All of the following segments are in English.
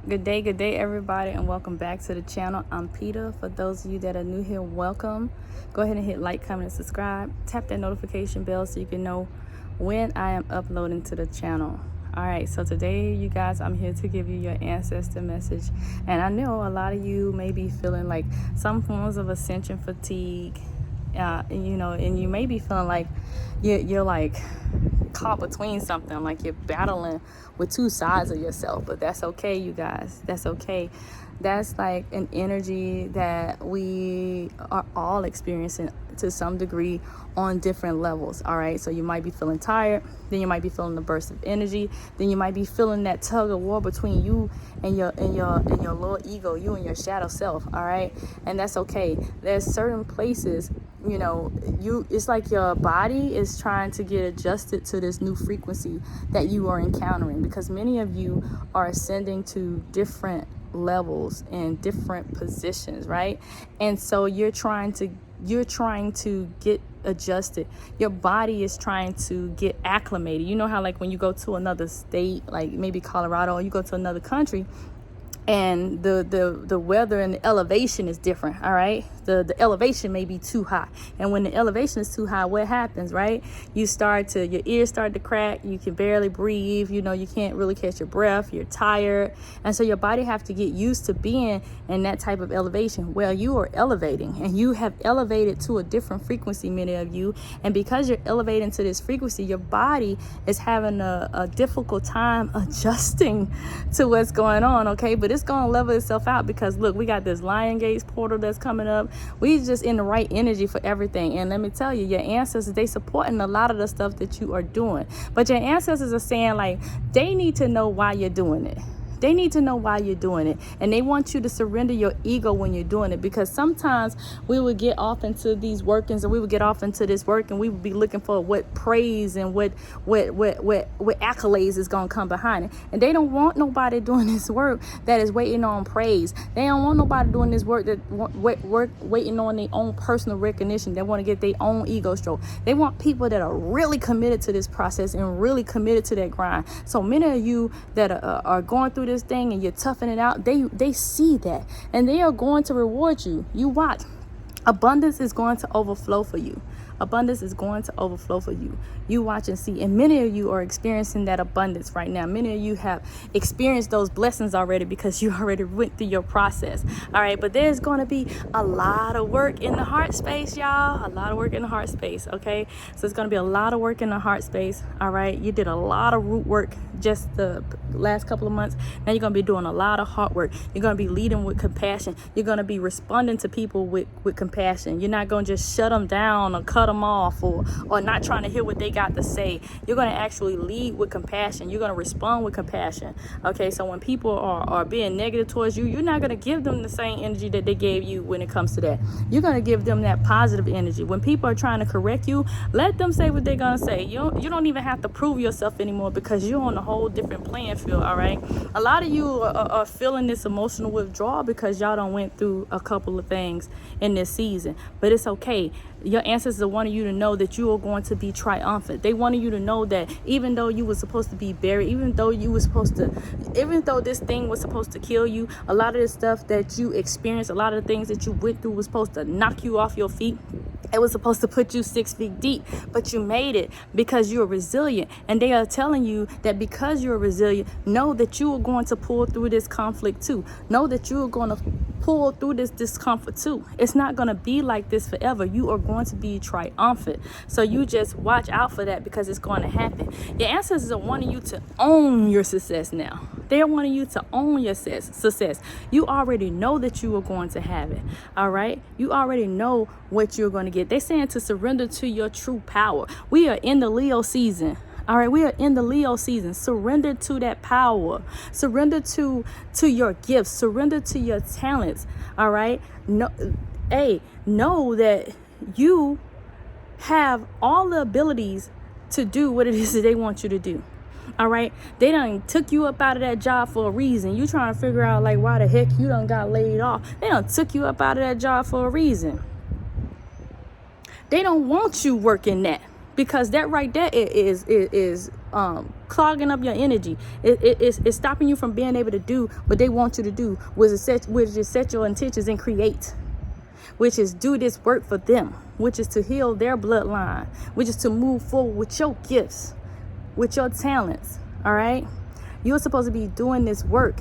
Good day, everybody, and welcome back to the channel. I'm Peter. For those of you that are new here, welcome. Go ahead and hit like, comment, and subscribe. Tap that notification bell so you can know when I am uploading to the channel. All right, so today, you guys, I'm here to give you your ancestor message. And I know a lot of you may be feeling like some forms of ascension fatigue, and you may be feeling like you're like caught between something, like you're battling with two sides of yourself. But that's okay, you guys. That's okay. That's like an energy that we are all experiencing to some degree on different levels. All right, so you might be feeling tired, then you might be feeling the burst of energy, then you might be feeling that tug of war between you and your little ego, you and your shadow self. All right, and that's okay. There's certain places, it's like your body is trying to get adjusted to this new frequency that you are encountering, because many of you are ascending to different levels and different positions, right? And so you're trying to get adjusted. Your body is trying to get acclimated. You know how, like, when you go to another state, like maybe Colorado, or you go to another country, and the weather and the elevation is different. All right, the elevation may be too high, and when the elevation is too high, what happens, right? Your ears start to crack, you can barely breathe, you can't really catch your breath, you're tired. And so your body have to get used to being in that type of elevation. Well, you are elevating, and you have elevated to a different frequency, many of you, and because you're elevating to this frequency, your body is having a difficult time adjusting to what's going on. Okay, but it's going to level itself out, because look, we got this Lion Gates portal that's coming up. We just in the right energy for everything. And let me tell you, your ancestors, they supporting a lot of the stuff that you are doing, but your ancestors are saying, like, they need to know why you're doing it. They need to know why you're doing it. And they want you to surrender your ego when you're doing it, because sometimes we would get off into these workings, and we would get off into this work, and we would be looking for what praise and what accolades is going to come behind it. And they don't want nobody doing this work that is waiting on praise. They don't want nobody doing this work that waiting on their own personal recognition. They want to get their own ego stroke. They want people that are really committed to this process and really committed to that grind. So many of you that are going through this thing and you're toughing it out, they see that, and they are going to reward you. You watch. Abundance is going to overflow for you. Abundance is going to overflow for you. You watch and see. And many of you are experiencing that abundance right now. Many of you have experienced those blessings already, because you already went through your process. All right, but there's going to be a lot of work in the heart space, y'all. A lot of work in the heart space, okay? So it's going to be a lot of work in the heart space, all right? You did a lot of root work just the last couple of months. Now you're going to be doing a lot of heart work. You're going to be leading with compassion. You're going to be responding to people with compassion. You're not going to just shut them down or cut them off, or not trying to hear what they got to say. You're going to actually lead with compassion. You're going to respond with compassion. Okay, so when people are being negative towards you, you're not going to give them the same energy that they gave you when it comes to that. You're going to give them that positive energy. When people are trying to correct you, let them say what they're going to say. You don't even have to prove yourself anymore, because you're on a whole different playing field. All right, a lot of you are feeling this emotional withdrawal because y'all done went through a couple of things in this season, but it's okay. Your ancestors wanted you to know that you are going to be triumphant. They wanted you to know that even though you were supposed to be buried, even though this thing was supposed to kill you, a lot of the stuff that you experienced, a lot of the things that you went through was supposed to knock you off your feet. It was supposed to put you 6 feet deep, but you made it because you're resilient. And they are telling you that because you're resilient, know that you are going to pull through this conflict too. Know that you are going to pull through this discomfort too. It's not going to be like this forever. You are going to be triumphant. So you just watch out for that, because it's going to happen. Your ancestors are wanting you to own your success now. They're wanting you to own your success. You already know that you are going to have it. All right. You already know what you're going to get. They're saying to surrender to your true power. We are in the Leo season. All right, we are in the Leo season. Surrender to that power. Surrender to your gifts. Surrender to your talents. All right. Know that you have all the abilities to do what it is that they want you to do. All right, they done took you up out of that job for a reason. You trying to figure out, like, why the heck you done got laid off. They done took you up out of that job for a reason. They don't want you working that, because that right there is clogging up your energy. It's stopping you from being able to do what they want you to do, which is set your intentions and create, which is do this work for them, which is to heal their bloodline, which is to move forward with your gifts, with your talents. All right, you're supposed to be doing this work,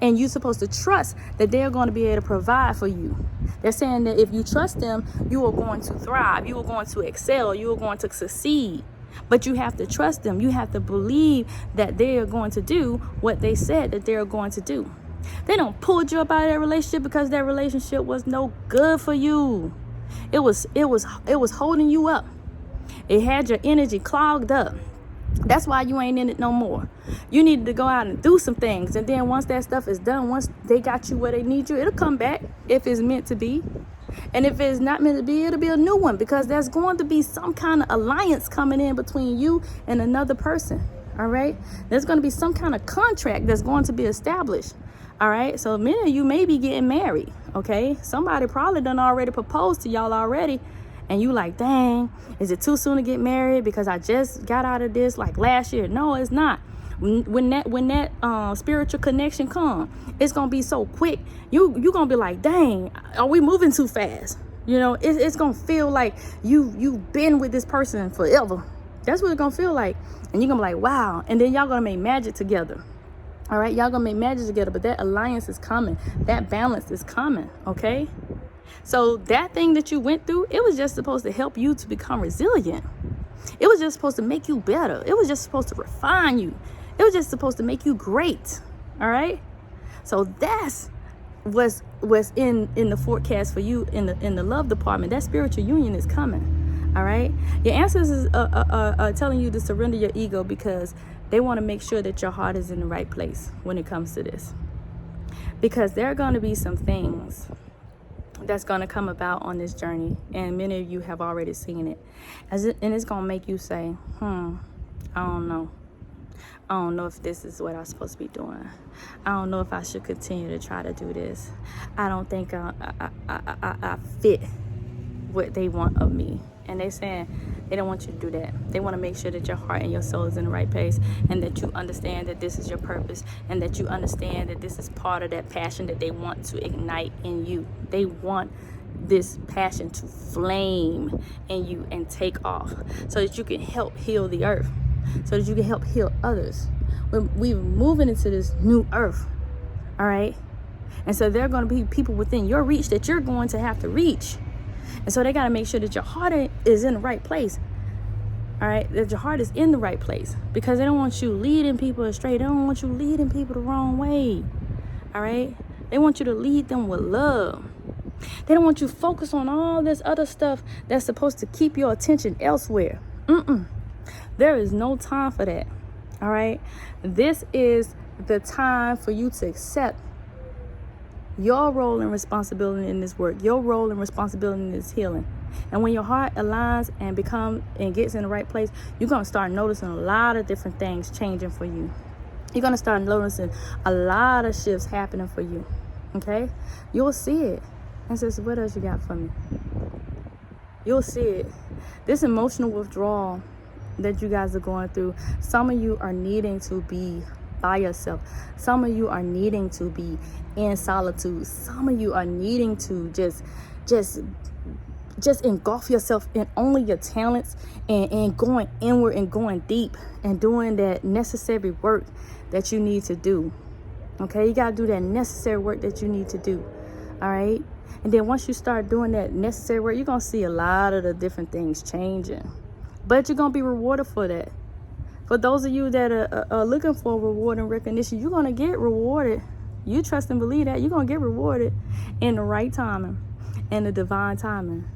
and you're supposed to trust that they're going to be able to provide for you. They're saying that if you trust them, you are going to thrive, you are going to excel, you are going to succeed. But you have to trust them. You have to believe that they are going to do what they said that they're going to do. They don't pull you up out of that relationship because that relationship was no good for you. It was holding you up. It had your energy clogged up. That's why you ain't in it no more. You need to go out and do some things. And then once that stuff is done, once they got you where they need you, it'll come back if it's meant to be. And if it's not meant to be, it'll be a new one, because there's going to be some kind of alliance coming in between you and another person. All right. There's going to be some kind of contract that's going to be established. All right. So many of you may be getting married. OK, somebody probably done already proposed to y'all already. And you like, dang, is it too soon to get married because I just got out of this like last year? No, it's not. When that spiritual connection come, it's gonna be so quick. You gonna be like, dang, are we moving too fast? You know, it's gonna feel like you've been with this person forever. That's what it's gonna feel like. And you're gonna be like, wow. And then y'all gonna make magic together. All right, y'all gonna make magic together. But that alliance is coming. That balance is coming. Okay. So that thing that you went through, it was just supposed to help you to become resilient. It was just supposed to make you better. It was just supposed to refine you. It was just supposed to make you great. All right. So that's what's in the forecast for you in the love department. That spiritual union is coming. All right. Your ancestors are telling you to surrender your ego because they want to make sure that your heart is in the right place when it comes to this. Because there are going to be some things that's going to come about on this journey, and many of you have already seen it, and it's going to make you say, I don't know if this is what I'm supposed to be doing. I don't know if I should continue to try to do this. I don't think I fit what they want of me. And they're saying they don't want you to do that. They want to make sure that your heart and your soul is in the right place, and that you understand that this is your purpose, and that you understand that this is part of that passion that they want to ignite in you. They want this passion to flame in you and take off so that you can help heal the earth, so that you can help heal others. We're moving into this new earth. All right. And so there are going to be people within your reach that you're going to have to reach. And so they got to make sure that your heart is in the right place. All right. That your heart is in the right place, because they don't want you leading people astray. They don't want you leading people the wrong way. All right. They want you to lead them with love. They don't want you to focus on all this other stuff that's supposed to keep your attention elsewhere. There is no time for that. All right. This is the time for you to accept your role and responsibility in this work, your role and responsibility in this healing. And when your heart aligns and gets in the right place, you're going to start noticing a lot of different things changing for you. You're going to start noticing a lot of shifts happening for you. Okay. You'll see it. And says, what else you got for me? You'll see it. This emotional withdrawal that you guys are going through, some of you are needing to be by yourself. Some of you are needing to be in solitude. Some of you are needing to just engulf yourself in only your talents, and going inward and going deep and doing that necessary work that you need to do. Okay, you got to do that necessary work that you need to do. All right. And then once you start doing that necessary work, you're going to see a lot of the different things changing. But you're going to be rewarded for that. For those of you that are looking for reward and recognition, you're going to get rewarded. You trust and believe that. You're going to get rewarded in the right timing, in the divine timing.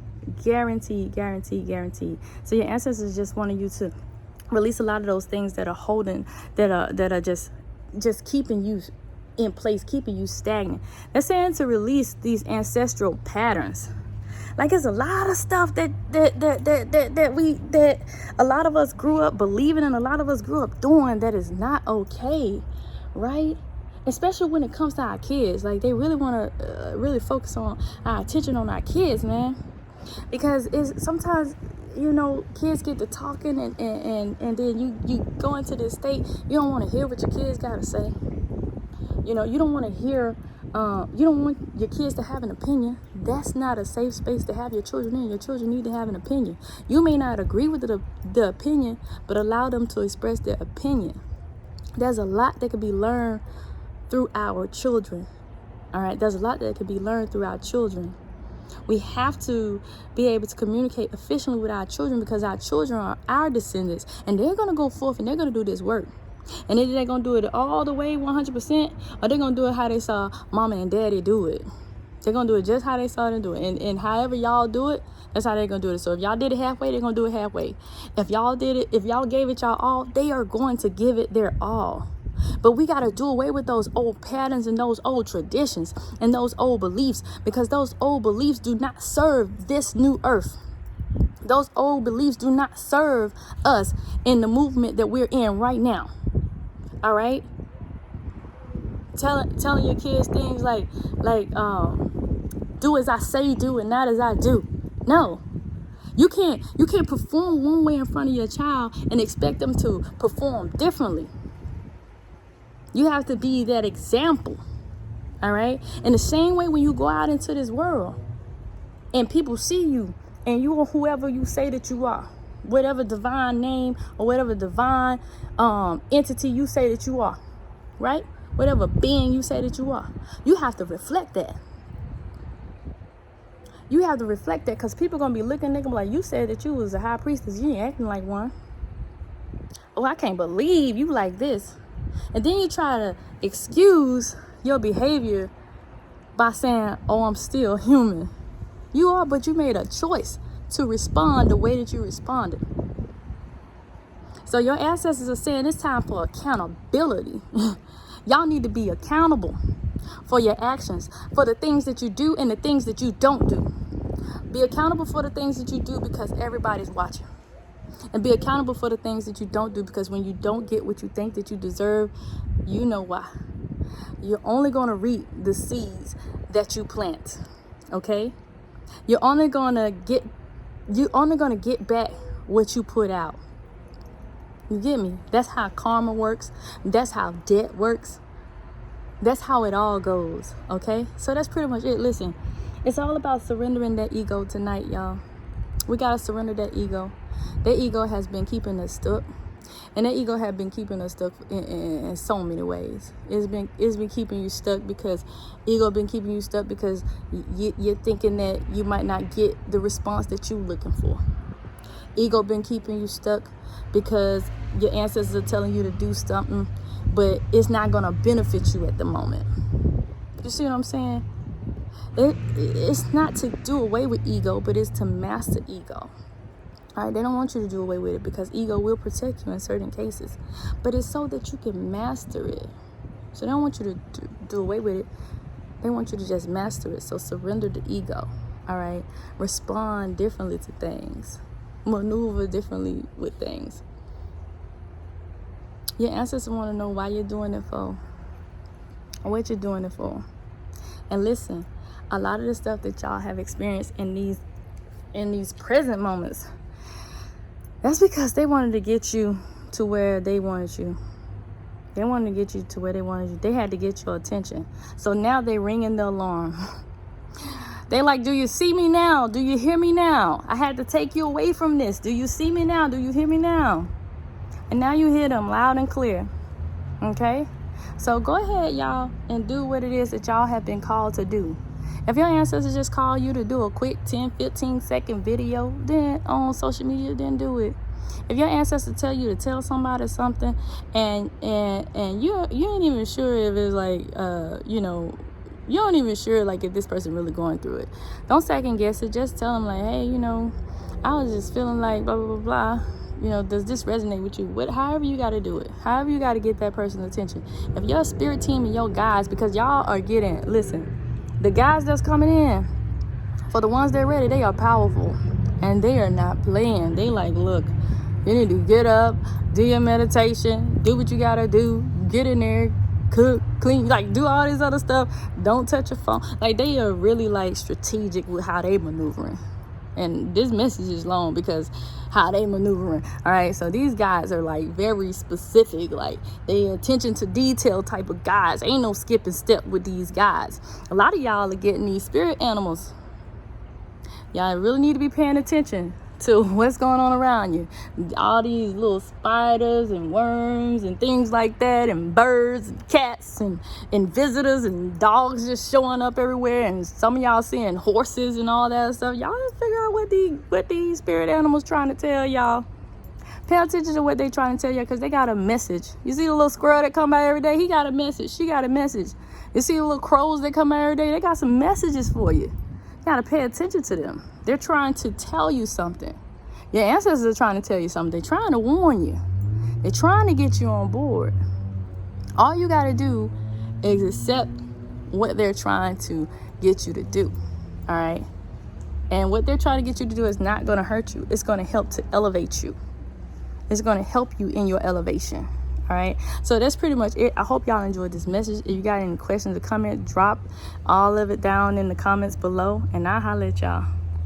Guaranteed, guaranteed, guaranteed. So your ancestors just wanted you to release a lot of those things that are holding, that are just keeping you in place, keeping you stagnant. They're saying to release these ancestral patterns. Like, it's a lot of stuff that a lot of us grew up believing, and a lot of us grew up doing, that is not okay, right? Especially when it comes to our kids. Like, they really want to really focus on our attention on our kids, man. Because sometimes kids get to talking and then you go into this state, you don't want to hear what your kids got to say. You don't want to hear, you don't want your kids to have an opinion. That's not a safe space to have your children in. Your children need to have an opinion. You may not agree with the opinion, but allow them to express their opinion. There's a lot that can be learned through our children. All right, there's a lot that can be learned through our children. We have to be able to communicate efficiently with our children because our children are our descendants, and they're going to go forth and they're going to do this work. And either they're going to do it all the way 100%, or they're going to do it how they saw mama and daddy do it. They're going to do it just how they saw them do it. And however y'all do it, that's how they're going to do it. So if y'all did it halfway, they're going to do it halfway. If y'all gave it y'all all, they are going to give it their all. But we got to do away with those old patterns and those old traditions and those old beliefs, because those old beliefs do not serve this new earth. Those old beliefs do not serve us in the movement that we're in right now. All right? Telling your kids things like do as I say do and not as I do. No. You can't perform one way in front of your child and expect them to perform differently. You have to be that example, all right? In the same way, when you go out into this world and people see you and you are whoever you say that you are, whatever divine name or whatever divine entity you say that you are, right? Whatever being you say that you are, you have to reflect that. You have to reflect that, because people are going to be looking at them like, you said that you was a high priestess. You ain't acting like one. Oh, I can't believe you like this. And then you try to excuse your behavior by saying, oh, I'm still human. You are, but you made a choice to respond the way that you responded. So your ancestors are saying it's time for accountability. Y'all need to be accountable for your actions, for the things that you do and the things that you don't do. Be accountable for the things that you do, because everybody's watching. And be accountable for the things that you don't do, because when you don't get what you think that you deserve, you know why. You're only going to reap the seeds that you plant. Okay? You're only going to get back what you put out. You get me? That's how karma works. That's how debt works. That's how it all goes. Okay? So that's pretty much it. Listen, it's all about surrendering that ego tonight, y'all. We got to surrender that ego. That ego has been keeping us stuck. And that ego has been keeping us stuck in so many ways. It's been keeping you stuck because ego been keeping you stuck because you're thinking that you might not get the response that you're looking for. Ego been keeping you stuck because your ancestors are telling you to do something, but it's not going to benefit you at the moment. You see what I'm saying? It's not to do away with ego, but it's to master ego. All right, they don't want you to do away with it, because ego will protect you in certain cases. But it's so that you can master it. So they don't want you to do away with it. They want you to just master it. So surrender the ego. All right? Respond differently to things. Maneuver differently with things. Your ancestors want to know why you're doing it for, or what you're doing it for. And listen, a lot of the stuff that y'all have experienced in these present moments, that's because they wanted to get you to where they wanted you. They wanted to get you to where they wanted you. They had to get your attention. So now they ringing the alarm. They like, do you see me now? Do you hear me now? I had to take you away from this. Do you see me now? Do you hear me now? And now you hear them loud and clear. Okay? So go ahead, y'all, and do what it is that y'all have been called to do. If your ancestors just call you to do a quick 10, 15 second video then on social media, then do it. If your ancestors tell you to tell somebody something and you ain't even sure if it's like, you don't even sure like if this person really going through it, don't second guess it. Just tell them like, hey, I was just feeling like blah, blah, blah, blah. Does this resonate with you? However you got to do it. However you got to get that person's attention. If your spirit team and your guides, because y'all are getting, listen, the guys that's coming in, for the ones that are ready, they are powerful. And they are not playing. They like, look, you need to get up, do your meditation, do what you got to do, get in there, cook, clean, like do all this other stuff. Don't touch your phone. Like they are really like strategic with how they maneuvering. And this message is long because how they maneuvering. All right, so these guys are like very specific, like they attention to detail type of guys. Ain't no skipping step with these guys. A lot of y'all are getting these spirit animals. Y'all really need to be paying attention to what's going on around you. All these little spiders and worms and things like that, and birds and cats and visitors and dogs just showing up everywhere, and some of y'all seeing horses and all that stuff. Y'all just figure out what these spirit animals trying to tell y'all. Pay attention to what they trying to tell you, because they got a message. You see the little squirrel that come by every day? He got a message. She got a message. You see the little crows that come by every day? They got some messages for you. You got to pay attention to them. They're trying to tell you something. Your ancestors are trying to tell you something. They're trying to warn you. They're trying to get you on board. All you got to do is accept what they're trying to get you to do. All right? And what they're trying to get you to do is not going to hurt you. It's going to help to elevate you. It's going to help you in your elevation. All right, so that's pretty much it. I hope y'all enjoyed this message. If you got any questions or comments, drop all of it down in the comments below, and I'll holler at y'all.